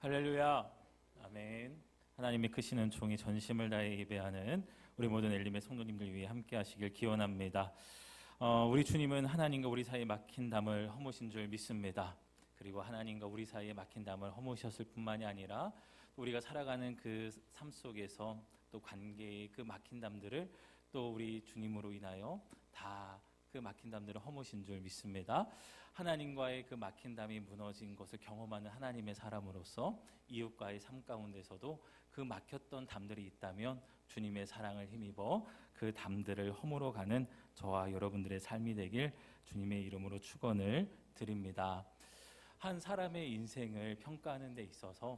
할렐루야, 아멘. 하나님의 크시는 종이 전심을 다해 예배하는 우리 모든 엘림의 성도님들 위해 함께 하시길 기원합니다. 우리 주님은 하나님과 우리 사이에 막힌 담을 허무신 줄 믿습니다. 그리고 하나님과 우리 사이에 막힌 담을 허무셨을 뿐만이 아니라 우리가 살아가는 그 삶 속에서 또 관계의 그 막힌 담들을 또 우리 주님으로 인하여 다 그 막힌 담들을 허무신 줄 믿습니다. 하나님과의 그 막힌 담이 무너진 것을 경험하는 하나님의 사람으로서 이웃과의 삶 가운데서도 그 막혔던 담들이 있다면 주님의 사랑을 힘입어 그 담들을 허물어가는 저와 여러분들의 삶이 되길 주님의 이름으로 축원을 드립니다. 한 사람의 인생을 평가하는 데 있어서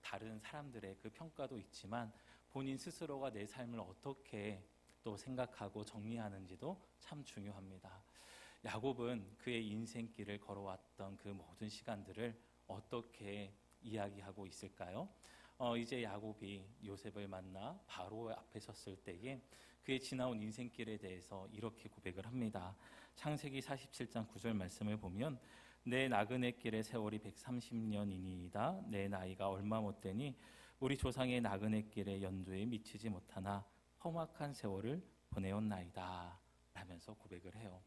다른 사람들의 그 평가도 있지만 본인 스스로가 내 삶을 어떻게 또 생각하고 정리하는지도 참 중요합니다. 야곱은 그의 인생길을 걸어왔던 그 모든 시간들을 어떻게 이야기하고 있을까요? 이제 야곱이 요셉을 만나 바로 앞에 섰을 때에 그의 지나온 인생길에 대해서 이렇게 고백을 합니다. 창세기 47장 9절 말씀을 보면 내 나그네 길의 세월이 130년이니이다. 내 나이가 얼마 못되니 우리 조상의 나그네 길의 연조에 미치지 못하나 험악한 세월을 보내었나이다 라면서 고백을 해요.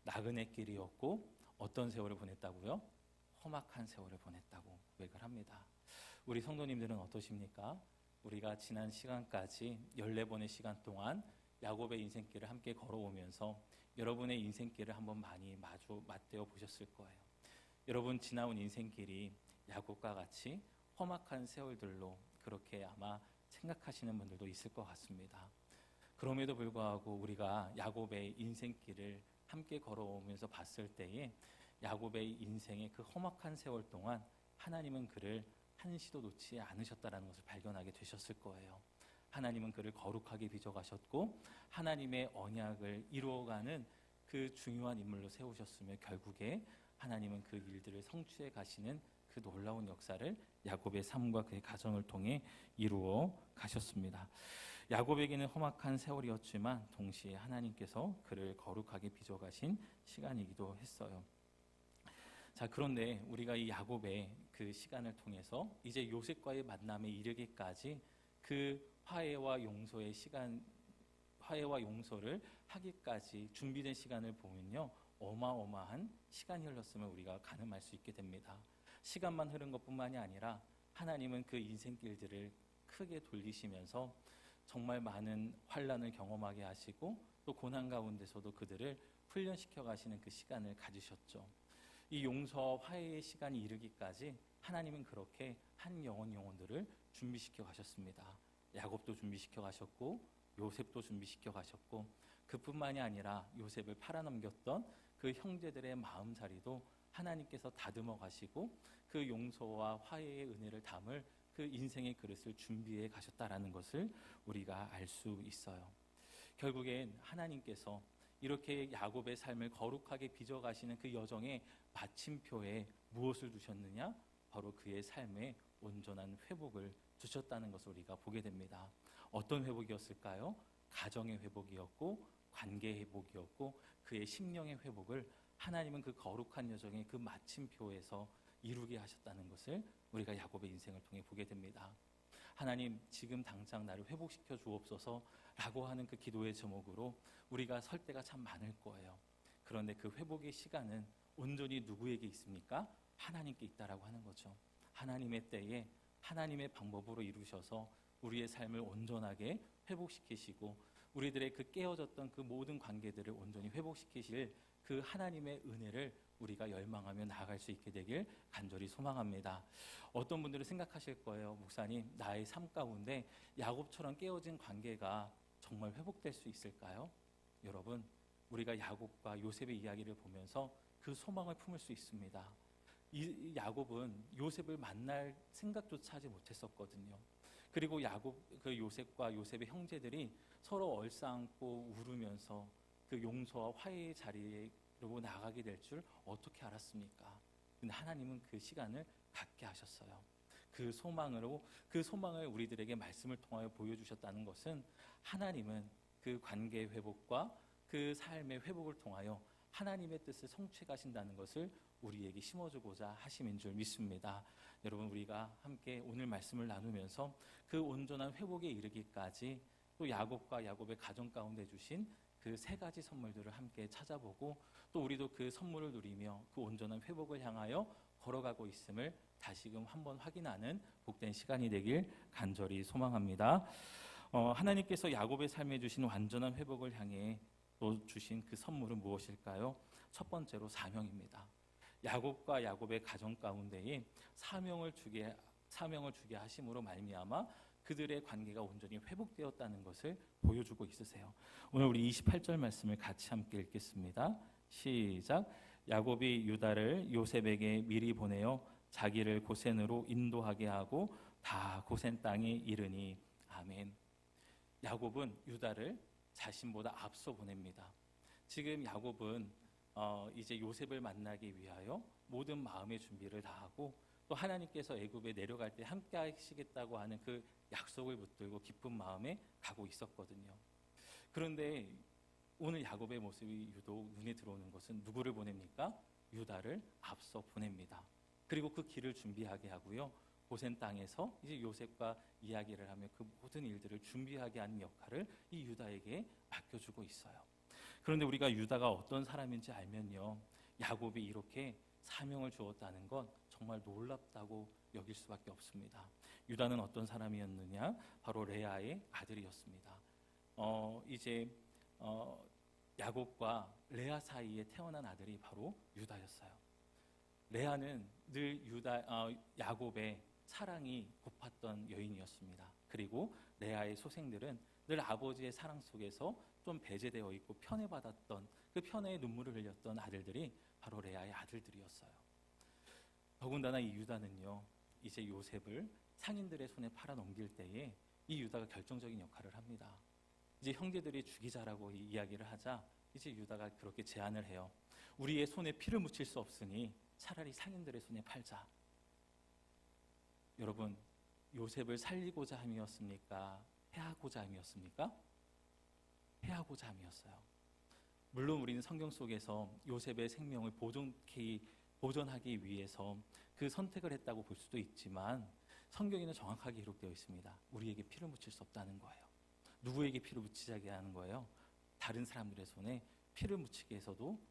나그네 길이었고 어떤 세월을 보냈다고요? 험악한 세월을 보냈다고 고백을 합니다. 우리 성도님들은 어떠십니까? 우리가 지난 시간까지 14번의 시간 동안 야곱의 인생길을 함께 걸어오면서 여러분의 인생길을 한번 많이 맞대어 보셨을 거예요. 여러분 지나온 인생길이 야곱과 같이 험악한 세월들로 그렇게 아마 생각하시는 분들도 있을 것 같습니다. 그럼에도 불구하고 우리가 야곱의 인생길을 함께 걸어오면서 봤을 때에 야곱의 인생의 그 험악한 세월 동안 하나님은 그를 한시도 놓지 않으셨다는 것을 발견하게 되셨을 거예요. 하나님은 그를 거룩하게 빚어가셨고 하나님의 언약을 이루어가는 그 중요한 인물로 세우셨으며 결국에 하나님은 그 일들을 성취해 가시는 그 놀라운 역사를 야곱의 삶과 그의 가정을 통해 이루어 가셨습니다. 야곱에게는 험악한 세월이었지만 동시에 하나님께서 그를 거룩하게 빚어가신 시간이기도 했어요. 자, 그런데 우리가 이 야곱의 그 시간을 통해서 이제 요셉과의 만남에 이르기까지 그 화해와 용서의 시간, 화해와 용서를 하기까지 준비된 시간을 보면요, 어마어마한 시간이 흘렀음을 우리가 가늠할 수 있게 됩니다. 시간만 흐른 것뿐만이 아니라 하나님은 그 인생길들을 크게 돌리시면서 정말 많은 환난을 경험하게 하시고 또 고난 가운데서도 그들을 훈련시켜 가시는 그 시간을 가지셨죠. 이 용서와 화해의 시간이 이르기까지 하나님은 그렇게 한 영혼들을 준비시켜 가셨습니다. 야곱도 준비시켜 가셨고 요셉도 준비시켜 가셨고 그뿐만이 아니라 요셉을 팔아넘겼던 그 형제들의 마음자리도 하나님께서 다듬어 가시고 그 용서와 화해의 은혜를 담을 그 인생의 그릇을 준비해 가셨다라는 것을 우리가 알 수 있어요. 결국엔 하나님께서 이렇게 야곱의 삶을 거룩하게 빚어가시는 그 여정의 마침표에 무엇을 두셨느냐? 바로 그의 삶의 온전한 회복을 주셨다는 것을 우리가 보게 됩니다. 어떤 회복이었을까요? 가정의 회복이었고 관계의 회복이었고 그의 심령의 회복을 하나님은 그 거룩한 여정의 그 마침표에서 이루게 하셨다는 것을 우리가 야곱의 인생을 통해 보게 됩니다. 하나님, 지금 당장 나를 회복시켜 주옵소서 라고 하는 그 기도의 제목으로 우리가 설 때가 참 많을 거예요. 그런데 그 회복의 시간은 온전히 누구에게 있습니까? 하나님께 있다라고 하는 거죠. 하나님의 때에 하나님의 방법으로 이루셔서 우리의 삶을 온전하게 회복시키시고 우리들의 그 깨어졌던 그 모든 관계들을 온전히 회복시키실 그 하나님의 은혜를 우리가 열망하며 나아갈 수 있게 되길 간절히 소망합니다. 어떤 분들은 생각하실 거예요. 목사님, 나의 삶 가운데 야곱처럼 깨어진 관계가 정말 회복될 수 있을까요? 여러분, 우리가 야곱과 요셉의 이야기를 보면서 그 소망을 품을 수 있습니다. 이 야곱은 요셉을 만날 생각조차 하지 못했었거든요. 그리고 그 요셉과 요셉의 형제들이 서로 얼싸안고 울으면서 그 용서와 화해의 자리로 나가게 될 줄 어떻게 알았습니까? 근데 하나님은 그 시간을 갖게 하셨어요. 그 소망을 우리들에게 말씀을 통하여 보여주셨다는 것은 하나님은 그 관계 회복과 그 삶의 회복을 통하여 하나님의 뜻을 성취해 가신다는 것을 우리에게 심어주고자 하심인 줄 믿습니다. 여러분, 우리가 함께 오늘 말씀을 나누면서 그 온전한 회복에 이르기까지 또 야곱과 야곱의 가정 가운데 주신 그 세 가지 선물들을 함께 찾아보고 또 우리도 그 선물을 누리며 그 온전한 회복을 향하여 걸어가고 있음을 다시금 한번 확인하는 복된 시간이 되길 간절히 소망합니다. 하나님께서 야곱의 삶에 주신 완전한 회복을 향해 또 주신 그 선물은 무엇일까요? 첫 번째로 사명입니다. 야곱과 야곱의 가정 가운데에 사명을 주게 하심으로 말미암아 그들의 관계가 온전히 회복되었다는 것을 보여주고 있으세요. 오늘 우리 28절 말씀을 같이 함께 읽겠습니다. 시작. 야곱이 유다를 요셉에게 미리 보내어 자기를 고센으로 인도하게 하고 다 고센 땅에 이르니. 아멘. 야곱은 유다를 자신보다 앞서 보냅니다. 지금 야곱은 이제 요셉을 만나기 위하여 모든 마음의 준비를 다하고 또 하나님께서 애굽에 내려갈 때 함께 하시겠다고 하는 그 약속을 붙들고 기쁜 마음에 가고 있었거든요. 그런데 오늘 야곱의 모습이 유독 눈에 들어오는 것은 누구를 보냅니까? 유다를 앞서 보냅니다. 그리고 그 길을 준비하게 하고요. 고센 땅에서 이제 요셉과 이야기를 하며 그 모든 일들을 준비하게 하는 역할을 이 유다에게 맡겨주고 있어요. 그런데 우리가 유다가 어떤 사람인지 알면요, 야곱이 이렇게 사명을 주었다는 건 정말 놀랍다고 여길 수밖에 없습니다. 유다는 어떤 사람이었느냐? 바로 레아의 아들이었습니다. 야곱과 레아 사이에 태어난 아들이 바로 유다였어요. 레아는 늘 야곱의 사랑이 고팠던 여인이었습니다. 그리고 레아의 소생들은 늘 아버지의 사랑 속에서 좀 배제되어 있고 편애받았던, 그 편애의 눈물을 흘렸던 아들들이 바로 레아의 아들들이었어요. 더군다나 이 유다는요, 이제 요셉을 상인들의 손에 팔아 넘길 때에 이 유다가 결정적인 역할을 합니다. 이제 형제들이 죽이자라고 이야기를 하자 이제 유다가 그렇게 제안을 해요. 우리의 손에 피를 묻힐 수 없으니 차라리 상인들의 손에 팔자. 여러분, 요셉을 살리고자 함이었습니까? 해하고자 함이었습니까? 해하고자 함이었어요. 물론 우리는 성경 속에서 요셉의 생명을 보존하기 위해서 그 선택을 했다고 볼 수도 있지만 성경에는 정확하게 기록되어 있습니다. 우리에게 피를 묻힐 수 없다는 거예요. 누구에게 피를 묻히자게 하는 거예요? 다른 사람들의 손에 피를 묻히게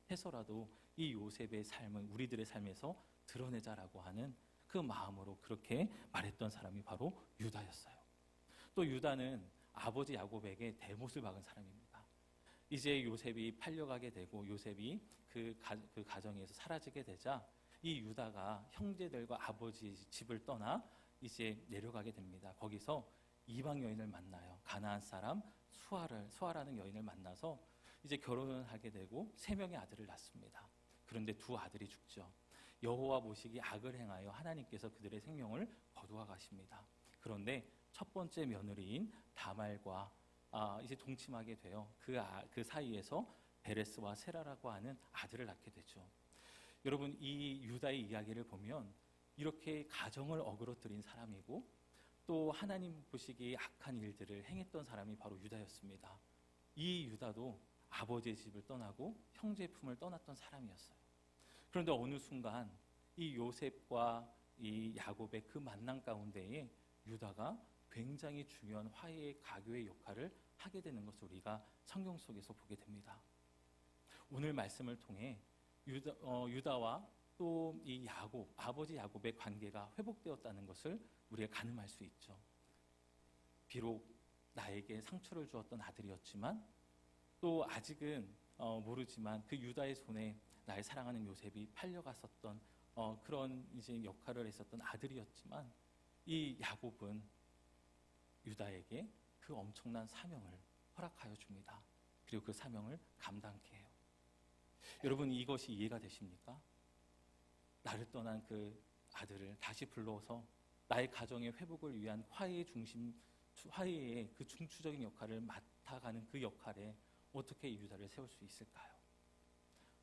해서라도 이 요셉의 삶을 우리들의 삶에서 드러내자라고 하는 그 마음으로 그렇게 말했던 사람이 바로 유다였어요. 또 유다는 아버지 야곱에게 대못을 박은 사람입니다. 이제 요셉이 팔려가게 되고 요셉이 그 가정에서 사라지게 되자 이 유다가 형제들과 아버지 집을 떠나 이제 내려가게 됩니다. 거기서 이방 여인을 만나요. 가나안 사람 수아라는 여인을 만나서 이제 결혼을 하게 되고 3명의 아들을 낳습니다. 그런데 2 아들이 죽죠. 여호와 보시기 악을 행하여 하나님께서 그들의 생명을 거두어 가십니다. 그런데 첫 번째 며느리인 다말과 이제 동침하게 돼요. 그 사이에서 베레스와 세라라고 하는 아들을 낳게 되죠. 여러분, 이 유다의 이야기를 보면 이렇게 가정을 어그러뜨린 사람이고 또 하나님 보시기에 악한 일들을 행했던 사람이 바로 유다였습니다. 이 유다도 아버지의 집을 떠나고 형제의 품을 떠났던 사람이었어요. 그런데 어느 순간 이 요셉과 이 야곱의 그 만남 가운데에 유다가 굉장히 중요한 화해의 가교의 역할을 하게 되는 것을 우리가 성경 속에서 보게 됩니다. 오늘 말씀을 통해 유다와 또 이 아버지 야곱의 관계가 회복되었다는 것을 우리가 가늠할 수 있죠. 비록 나에게 상처를 주었던 아들이었지만 또 아직은 모르지만 그 유다의 손에 나의 사랑하는 요셉이 팔려갔었던 그런 이제 역할을 했었던 아들이었지만 이 야곱은 유다에게 그 엄청난 사명을 허락하여 줍니다. 그리고 그 사명을 감당케 해요. 여러분, 이것이 이해가 되십니까? 나를 떠난 그 아들을 다시 불러서 나의 가정의 회복을 위한 화해의 그 중추적인 역할을 맡아가는 그 역할에 어떻게 이 유다를 세울 수 있을까요?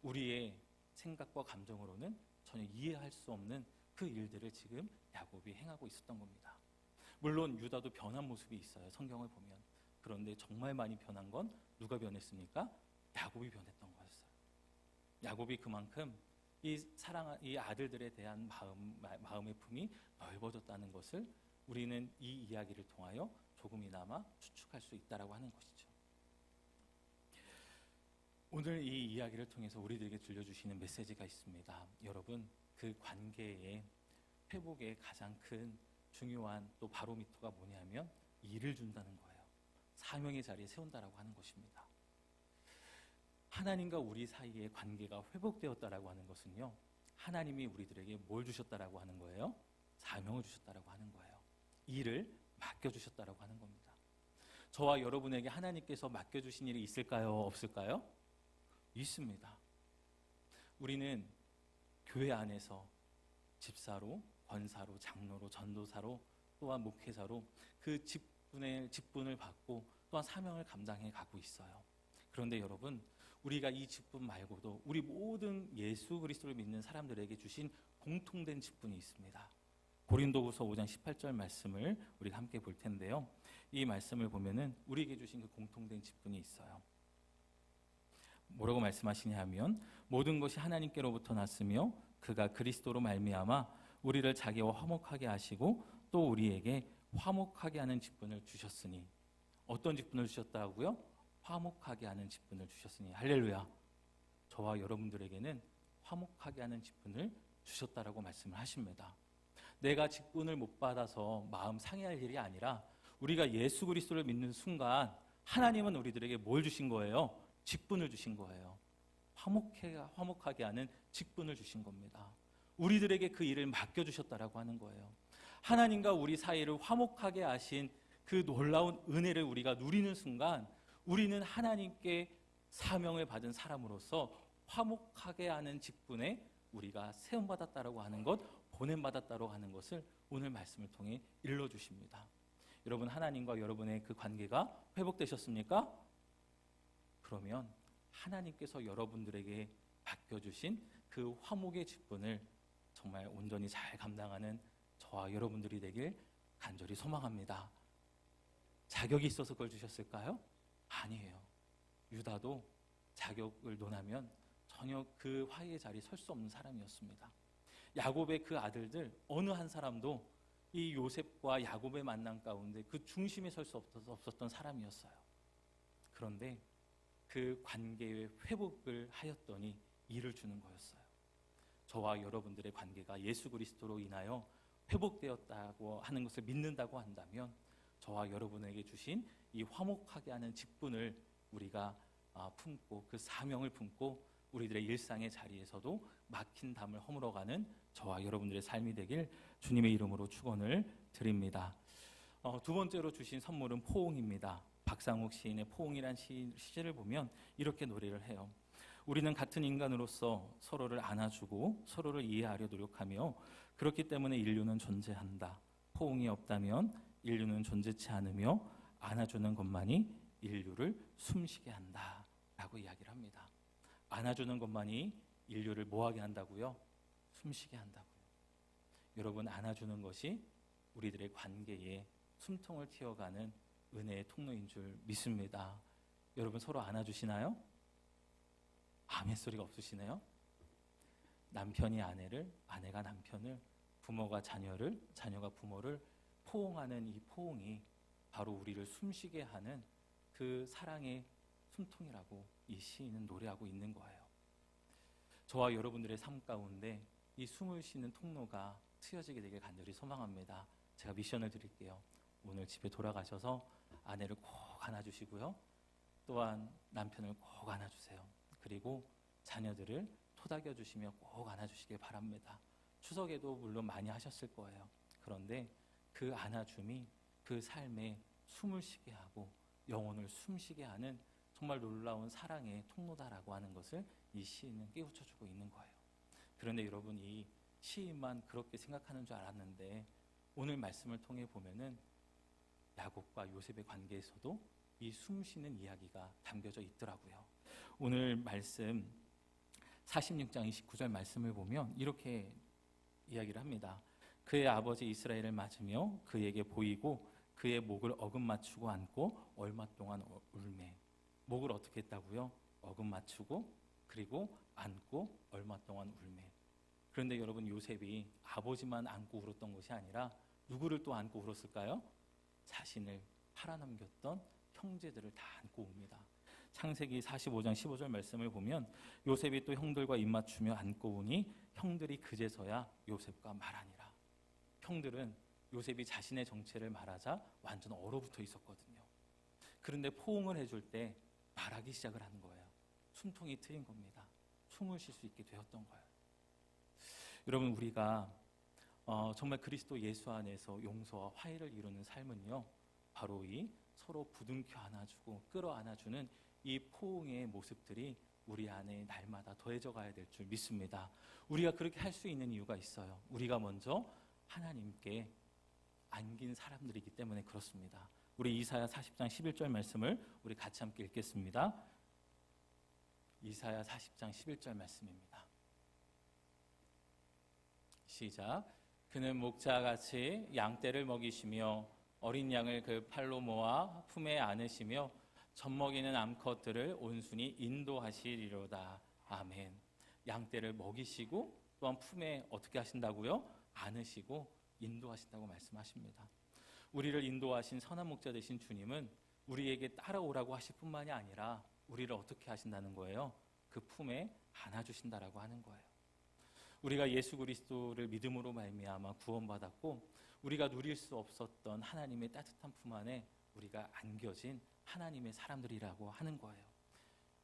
우리의 생각과 감정으로는 전혀 이해할 수 없는 그 일들을 지금 야곱이 행하고 있었던 겁니다. 물론 유다도 변한 모습이 있어요. 성경을 보면. 그런데 정말 많이 변한 건 누가 변했습니까? 야곱이 변했던 거였어요. 야곱이 그만큼 이 아들들에 대한 마음의 품이 넓어졌다는 것을 우리는 이 이야기를 통하여 조금이나마 추측할 수 있다라고 하는 것이죠. 오늘 이 이야기를 통해서 우리들에게 들려주시는 메시지가 있습니다. 여러분, 그 관계의 회복의 가장 큰 중요한 또 바로미터가 뭐냐면 일을 준다는 거예요. 사명의 자리에 세운다라고 하는 것입니다. 하나님과 우리 사이의 관계가 회복되었다라고 하는 것은요, 하나님이 우리들에게 뭘 주셨다라고 하는 거예요? 사명을 주셨다라고 하는 거예요. 일을 맡겨주셨다라고 하는 겁니다. 저와 여러분에게 하나님께서 맡겨주신 일이 있을까요? 없을까요? 있습니다. 우리는 교회 안에서 집사로, 권사로, 장로로, 전도사로, 또한 목회자로 그 직분을 받고 또한 사명을 감당해 가고 있어요. 그런데 여러분, 우리가 이 직분 말고도 우리 모든 예수 그리스도를 믿는 사람들에게 주신 공통된 직분이 있습니다. 고린도후서 5장 18절 말씀을 우리가 함께 볼 텐데요. 이 말씀을 보면은 우리에게 주신 그 공통된 직분이 있어요. 뭐라고 말씀하시냐 하면 모든 것이 하나님께로부터 났으며 그가 그리스도로 말미암아 우리를 자기와 화목하게 하시고 또 우리에게 화목하게 하는 직분을 주셨으니. 어떤 직분을 주셨다고요? 화목하게 하는 직분을 주셨으니. 할렐루야. 저와 여러분들에게는 화목하게 하는 직분을 주셨다라고 말씀을 하십니다. 내가 직분을 못 받아서 마음 상해할 일이 아니라 우리가 예수 그리스도를 믿는 순간 하나님은 우리들에게 뭘 주신 거예요? 직분을 주신 거예요. 화목하게 하는 직분을 주신 겁니다. 우리들에게 그 일을 맡겨주셨다라고 하는 거예요. 하나님과 우리 사이를 화목하게 하신 그 놀라운 은혜를 우리가 누리는 순간 우리는 하나님께 사명을 받은 사람으로서 화목하게 하는 직분에 우리가 세움받았다라고 하는 것, 보냄받았다라고 하는 것을 오늘 말씀을 통해 일러주십니다. 여러분, 하나님과 여러분의 그 관계가 회복되셨습니까? 그러면 하나님께서 여러분들에게 맡겨주신 그 화목의 직분을 정말 온전히 잘 감당하는 저와 여러분들이 되길 간절히 소망합니다. 자격이 있어서 그걸 주셨을까요? 아니에요. 유다도 자격을 논하면 전혀 그 화해의 자리에 설 수 없는 사람이었습니다. 야곱의 그 아들들 어느 한 사람도 이 요셉과 야곱의 만남 가운데 그 중심에 설 수 없었던 사람이었어요. 그런데 그 관계의 회복을 하였더니 일을 주는 거였어요. 저와 여러분들의 관계가 예수 그리스도로 인하여 회복되었다고 하는 것을 믿는다고 한다면 저와 여러분에게 주신 이 화목하게 하는 직분을 우리가 품고 그 사명을 품고 우리들의 일상의 자리에서도 막힌 담을 허물어가는 저와 여러분들의 삶이 되길 주님의 이름으로 축원을 드립니다. 두 번째로 주신 선물은 포옹입니다. 박상욱 시인의 포옹이란 시를 보면 이렇게 노래를 해요. 우리는 같은 인간으로서 서로를 안아주고 서로를 이해하려 노력하며 그렇기 때문에 인류는 존재한다. 포옹이 없다면 인류는 존재치 않으며 안아주는 것만이 인류를 숨쉬게 한다 라고 이야기를 합니다. 안아주는 것만이 인류를 뭐하게 한다고요? 숨쉬게 한다고요. 여러분, 안아주는 것이 우리들의 관계에 숨통을 틔어가는 은혜의 통로인 줄 믿습니다. 여러분, 서로 안아주시나요? 아멘 소리가 없으시네요. 남편이 아내를, 아내가 남편을, 부모가 자녀를, 자녀가 부모를 포옹하는 이 포옹이 바로 우리를 숨쉬게 하는 그 사랑의 숨통이라고 이 시인은 노래하고 있는 거예요. 저와 여러분들의 삶 가운데 이 숨을 쉬는 통로가 트여지게 되길 간절히 소망합니다. 제가 미션을 드릴게요. 오늘 집에 돌아가셔서 아내를 꼭 안아주시고요. 또한 남편을 꼭 안아주세요. 그리고 자녀들을 토닥여 주시며 꼭 안아주시길 바랍니다. 추석에도 물론 많이 하셨을 거예요. 그런데 그 안아줌이 그 삶에 숨을 쉬게 하고 영혼을 숨쉬게 하는 정말 놀라운 사랑의 통로다라고 하는 것을 이 시인은 깨우쳐주고 있는 거예요. 그런데 여러분, 이 시인만 그렇게 생각하는 줄 알았는데 오늘 말씀을 통해 보면은 야곱과 요셉의 관계에서도 이 숨쉬는 이야기가 담겨져 있더라고요. 오늘 말씀 46장 29절 말씀을 보면 이렇게 이야기를 합니다. 그의 아버지 이스라엘을 맞으며 그에게 보이고 그의 목을 어금 맞추고 안고 얼마 동안 울매. 목을 어떻게 했다고요? 어금 맞추고 그리고 안고 얼마 동안 울매. 그런데 여러분, 요셉이 아버지만 안고 울었던 것이 아니라 누구를 또 안고 울었을까요? 자신을 팔아넘겼던 형제들을 다 안고 옵니다. 창세기 45장 15절 말씀을 보면 요셉이 또 형들과 입맞추며 안고 오니 형들이 그제서야 요셉과 말하니라. 형들은 요셉이 자신의 정체를 말하자 완전 얼어붙어 있었거든요. 그런데 포옹을 해줄 때 말하기 시작을 하는 거예요. 숨통이 트인 겁니다. 숨을 쉴 수 있게 되었던 거예요. 여러분, 우리가 정말 그리스도 예수 안에서 용서와 화해를 이루는 삶은요, 바로 이 서로 부둥켜 안아주고 끌어안아주는 이 포옹의 모습들이 우리 안에 날마다 더해져 가야 될 줄 믿습니다. 우리가 그렇게 할 수 있는 이유가 있어요. 우리가 먼저 하나님께 안긴 사람들이기 때문에 그렇습니다. 우리 이사야 40장 11절 말씀을 우리 같이 함께 읽겠습니다. 이사야 40장 11절 말씀입니다. 시작. 그는 목자같이 양떼를 먹이시며 어린 양을 그 팔로 모아 품에 안으시며 젖먹이는 암컷들을 온순히 인도하시리로다. 아멘. 양떼를 먹이시고 또한 품에 어떻게 하신다고요? 안으시고 인도하신다고 말씀하십니다. 우리를 인도하신 선한 목자 되신 주님은 우리에게 따라오라고 하실 뿐만이 아니라 우리를 어떻게 하신다는 거예요? 그 품에 안아주신다라고 하는 거예요. 우리가 예수 그리스도를 믿음으로 말미암아 구원받았고 우리가 누릴 수 없었던 하나님의 따뜻한 품 안에 우리가 안겨진 하나님의 사람들이라고 하는 거예요.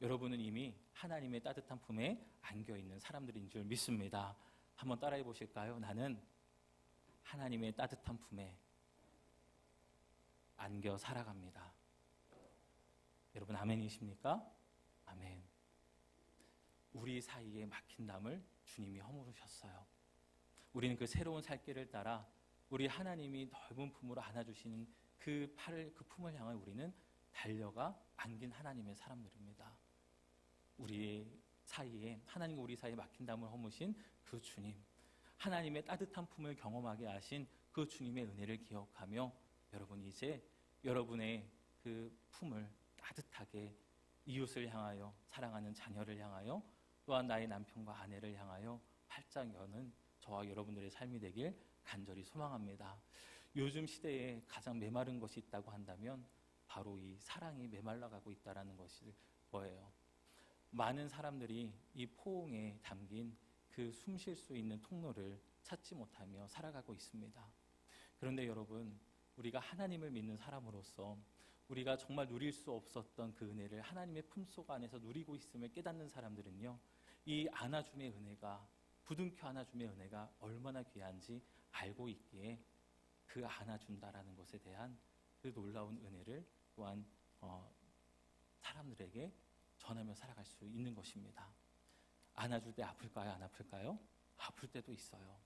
여러분은 이미 하나님의 따뜻한 품에 안겨있는 사람들인 줄 믿습니다. 한번 따라해 보실까요? 나는 하나님의 따뜻한 품에 안겨 살아갑니다. 여러분, 아멘이십니까? 아멘. 우리 사이에 막힌 담을 주님이 허물으셨어요. 우리는 그 새로운 살 길을 따라 우리 하나님이 넓은 품으로 안아주시는 그 품을 향해 우리는 달려가 안긴 하나님의 사람들입니다. 우리 사이에, 하나님과 우리 사이에 막힌 담을 허무신 그 주님, 하나님의 따뜻한 품을 경험하게 하신 그 주님의 은혜를 기억하며 여러분, 이제 여러분의 그 품을 따뜻하게 이웃을 향하여, 사랑하는 자녀를 향하여, 또한 나의 남편과 아내를 향하여 활짝 여는 저와 여러분들의 삶이 되길 간절히 소망합니다. 요즘 시대에 가장 메마른 것이 있다고 한다면 바로 이 사랑이 메말라가고 있다는 것일 거예요. 많은 사람들이 이 포옹에 담긴 그 숨 쉴 수 있는 통로를 찾지 못하며 살아가고 있습니다. 그런데 여러분, 우리가 하나님을 믿는 사람으로서 우리가 정말 누릴 수 없었던 그 은혜를 하나님의 품속 안에서 누리고 있음을 깨닫는 사람들은요, 이 안아줌의 은혜가, 부둥켜 안아줌의 은혜가 얼마나 귀한지 알고 있기에 그 안아준다라는 것에 대한 그 놀라운 은혜를 또한 사람들에게 전하며 살아갈 수 있는 것입니다. 안아줄 때 아플까요? 안 아플까요? 아플 때도 있어요.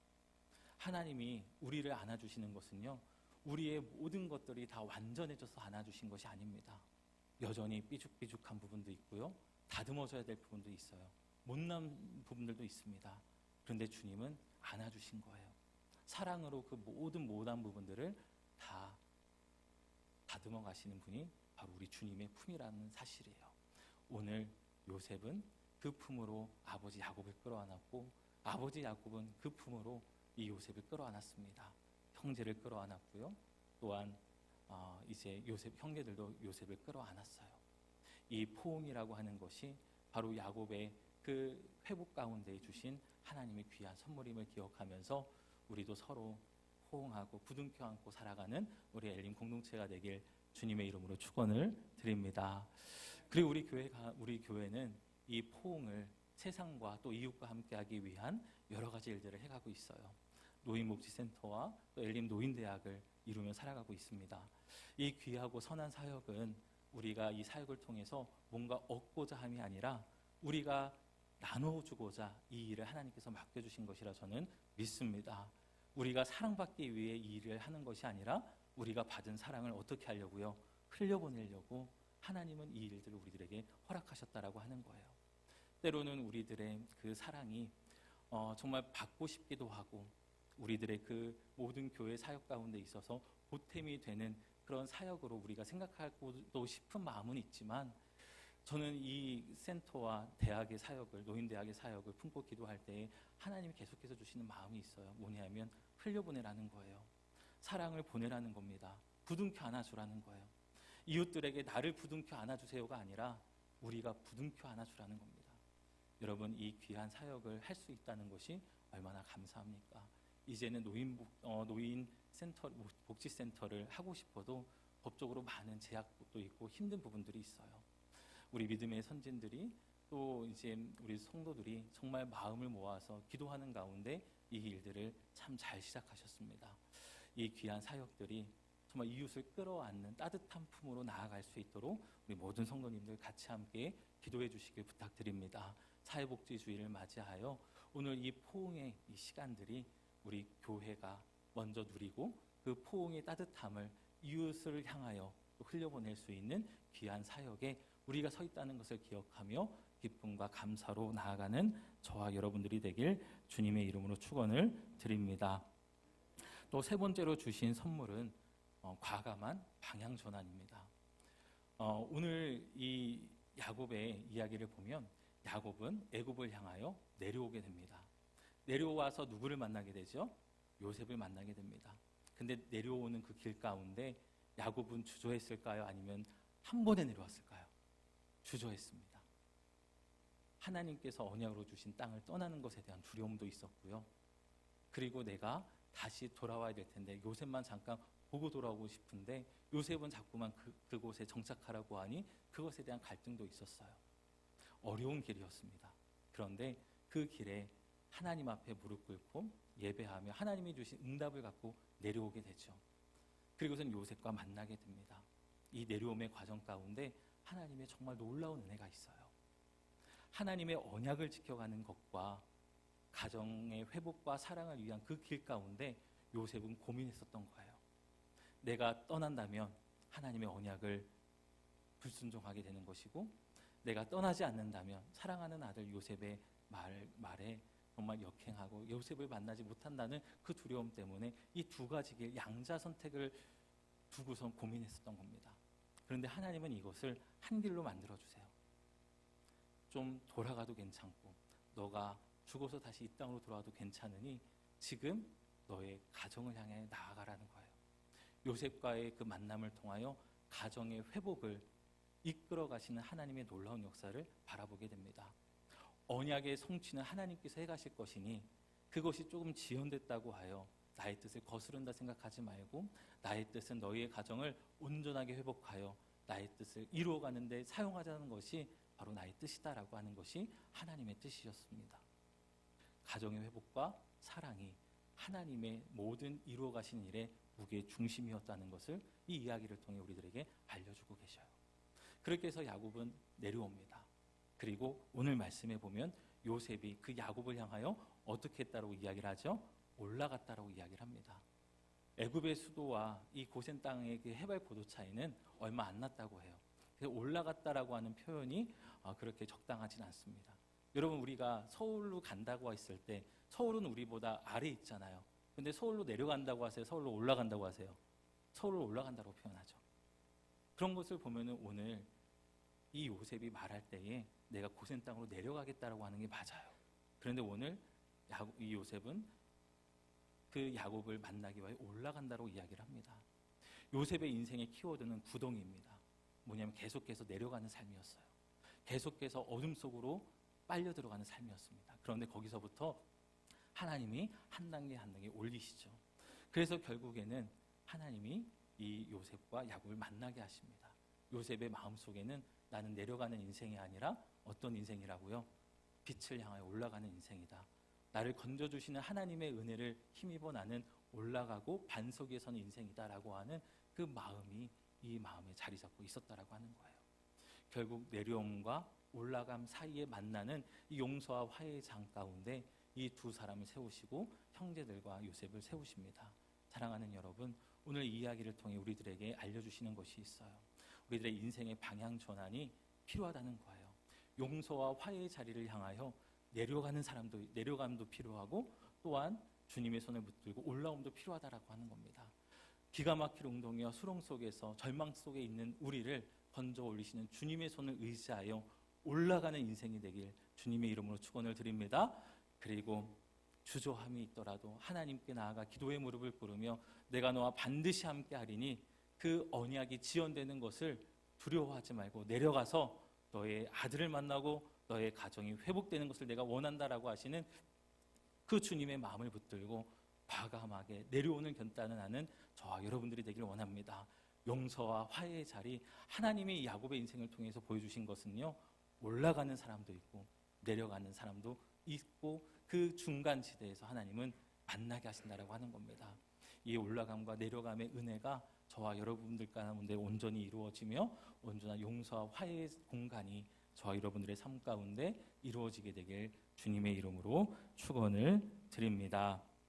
하나님이 우리를 안아주시는 것은요, 우리의 모든 것들이 다 완전해져서 안아주신 것이 아닙니다. 여전히 삐죽삐죽한 부분도 있고요, 다듬어져야 될 부분도 있어요. 못난 부분들도 있습니다. 그런데 주님은 안아주신 거예요. 사랑으로 그 모든 못난 부분들을 다 다듬어 가시는 분이 바로 우리 주님의 품이라는 사실이에요. 오늘 요셉은 그 품으로 아버지 야곱을 끌어안았고 아버지 야곱은 그 품으로 이 요셉을 끌어안았습니다. 형제를 끌어안았고요. 또한 이제 요셉 형제들도 요셉을 끌어안았어요. 이 포옹이라고 하는 것이 바로 야곱의 그 회복 가운데 주신 하나님의 귀한 선물임을 기억하면서 우리도 서로 포옹하고 부둥켜 안고 살아가는 우리 엘림 공동체가 되길 주님의 이름으로 축원을 드립니다. 그리고 우리 교회는 이 포옹을 세상과 또 이웃과 함께하기 위한 여러 가지 일들을 해가고 있어요. 노인복지센터와 또 엘림 노인대학을 이루며 살아가고 있습니다. 이 귀하고 선한 사역은 우리가 이 사역을 통해서 뭔가 얻고자 함이 아니라 우리가 나눠주고자 이 일을 하나님께서 맡겨주신 것이라 저는 믿습니다. 우리가 사랑받기 위해 이 일을 하는 것이 아니라 우리가 받은 사랑을 어떻게 하려고요? 흘려보내려고 하나님은 이 일들을 우리들에게 허락하셨다라고 하는 거예요. 때로는 우리들의 그 사랑이 정말 받고 싶기도 하고 우리들의 그 모든 교회 사역 가운데 있어서 보탬이 되는 그런 사역으로 우리가 생각하고도 싶은 마음은 있지만 저는 이 센터와 대학의 사역을, 노인대학의 사역을 품고 기도할 때 하나님이 계속해서 주시는 마음이 있어요. 뭐냐면 흘려보내라는 거예요. 사랑을 보내라는 겁니다. 부둥켜 안아주라는 거예요. 이웃들에게 나를 부둥켜 안아주세요가 아니라 우리가 부둥켜 안아주라는 겁니다. 여러분, 이 귀한 사역을 할 수 있다는 것이 얼마나 감사합니까? 이제는 노인 센터, 복지센터를 하고 싶어도 법적으로 많은 제약도 있고 힘든 부분들이 있어요. 우리 믿음의 선진들이 또 이제 우리 성도들이 정말 마음을 모아서 기도하는 가운데 이 일들을 참 잘 시작하셨습니다. 이 귀한 사역들이 정말 이웃을 끌어안는 따뜻한 품으로 나아갈 수 있도록 우리 모든 성도님들 같이 함께 기도해 주시길 부탁드립니다. 사회복지주의를 맞이하여 오늘 이 포옹의 이 시간들이 우리 교회가 먼저 누리고 그 포옹의 따뜻함을 이웃을 향하여 흘려보낼 수 있는 귀한 사역에 우리가 서 있다는 것을 기억하며 기쁨과 감사로 나아가는 저와 여러분들이 되길 주님의 이름으로 축원을 드립니다. 또 세 번째로 주신 선물은 과감한 방향 전환입니다. 오늘 이 야곱의 이야기를 보면 야곱은 애굽을 향하여 내려오게 됩니다. 내려와서 누구를 만나게 되죠? 요셉을 만나게 됩니다. 근데 내려오는 그 길 가운데 야곱은 주저했을까요? 아니면 한 번에 내려왔을까요? 주저했습니다. 하나님께서 언약으로 주신 땅을 떠나는 것에 대한 두려움도 있었고요. 그리고 내가 다시 돌아와야 될 텐데 요셉만 잠깐 보고 돌아오고 싶은데 요셉은 자꾸만 그곳에 정착하라고 하니 그것에 대한 갈등도 있었어요. 어려운 길이었습니다. 그런데 그 길에 하나님 앞에 무릎 꿇고 예배하며 하나님이 주신 응답을 갖고 내려오게 되죠. 그리고선 요셉과 만나게 됩니다. 이 내려옴의 과정 가운데 하나님의 정말 놀라운 은혜가 있어요. 하나님의 언약을 지켜가는 것과 가정의 회복과 사랑을 위한 그 길 가운데 요셉은 고민했었던 거예요. 내가 떠난다면 하나님의 언약을 불순종하게 되는 것이고 내가 떠나지 않는다면 사랑하는 아들 요셉의 말에 정말 역행하고 요셉을 만나지 못한다는 그 두려움 때문에 이 두 가지 길 양자 선택을 두고선 고민했었던 겁니다. 그런데 하나님은 이것을 한 길로 만들어주세요. 좀 돌아가도 괜찮고 너가 죽어서 다시 이 땅으로 돌아와도 괜찮으니 지금 너의 가정을 향해 나아가라는 거예요. 요셉과의 그 만남을 통하여 가정의 회복을 이끌어 가시는 하나님의 놀라운 역사를 바라보게 됩니다. 언약의 성취는 하나님께서 해가실 것이니 그것이 조금 지연됐다고 하여 나의 뜻을 거스른다 생각하지 말고 나의 뜻은 너희의 가정을 온전하게 회복하여 나의 뜻을 이루어가는 데 사용하자는 것이 바로 나의 뜻이다라고 하는 것이 하나님의 뜻이었습니다. 가정의 회복과 사랑이 하나님의 모든 이루어가신 일의 무게의 중심이었다는 것을 이 이야기를 통해 우리들에게 알려주고 계셔요. 그렇게 해서 야곱은 내려옵니다. 그리고 오늘 말씀에 보면 요셉이 그 야곱을 향하여 어떻게 했다고 이야기를 하죠? 올라갔다라고 이야기를 합니다. 애굽의 수도와 이 고센 땅의 그 해발 고도 차이는 얼마 안 났다고 해요. 그래서 올라갔다라고 하는 표현이 그렇게 적당하진 않습니다. 여러분, 우리가 서울로 간다고 했을 때 서울은 우리보다 아래에 있잖아요. 근데 서울로 내려간다고 하세요? 서울로 올라간다고 하세요? 서울로 올라간다고 표현하죠. 그런 것을 보면은 오늘 이 요셉이 말할 때에 내가 고센 땅으로 내려가겠다라고 하는 게 맞아요. 그런데 오늘 이 요셉은 그 야곱을 만나기 위해 올라간다고 이야기를 합니다. 요셉의 인생의 키워드는 구덩이입니다. 뭐냐면 계속해서 내려가는 삶이었어요. 계속해서 어둠 속으로 빨려 들어가는 삶이었습니다. 그런데 거기서부터 하나님이 한 단계 한 단계 올리시죠. 그래서 결국에는 하나님이 이 요셉과 야곱을 만나게 하십니다. 요셉의 마음속에는 나는 내려가는 인생이 아니라 어떤 인생이라고요? 빛을 향하여 올라가는 인생이다. 나를 건져주시는 하나님의 은혜를 힘입어 나는 올라가고 반석 위에 서는 인생이다라고 하는 그 마음이 이 마음에 자리 잡고 있었다라고 하는 거예요. 결국 내려옴과 올라감 사이에 만나는 이 용서와 화해의 장 가운데 이 두 사람을 세우시고 형제들과 요셉을 세우십니다. 사랑하는 여러분, 오늘 이 이야기를 통해 우리들에게 알려주시는 것이 있어요. 우리들의 인생의 방향 전환이 필요하다는 거예요. 용서와 화해의 자리를 향하여 내려감도 필요하고 또한 주님의 손을 붙들고 올라옴도 필요하다라고 하는 겁니다. 기가 막힐 웅덩이와 수렁 속에서 절망 속에 있는 우리를 건져 올리시는 주님의 손을 의지하여 올라가는 인생이 되길 주님의 이름으로 축원을 드립니다. 그리고 주저함이 있더라도 하나님께 나아가 기도의 무릎을 꿇으며 내가 너와 반드시 함께 하리니 그 언약이 지연되는 것을 두려워하지 말고 내려가서 너의 아들을 만나고 너의 가정이 회복되는 것을 내가 원한다라고 하시는 그 주님의 마음을 붙들고 과감하게 내려오는 결단을 하는 저와 여러분들이 되길 원합니다. 용서와 화해의 자리, 하나님이 야곱의 인생을 통해서 보여주신 것은요, 올라가는 사람도 있고 내려가는 사람도 있고 그 중간 지대에서 하나님은 만나게 하신다라고 하는 겁니다. 이 올라감과 내려감의 은혜가 저와 여러분들 가운데 온전히 이루어지며 온전한 용서와 화해의 공간이 저와 여러분들의 삶 가운데 이루어지게 되길 주님의 이름으로 축원을 드립니다.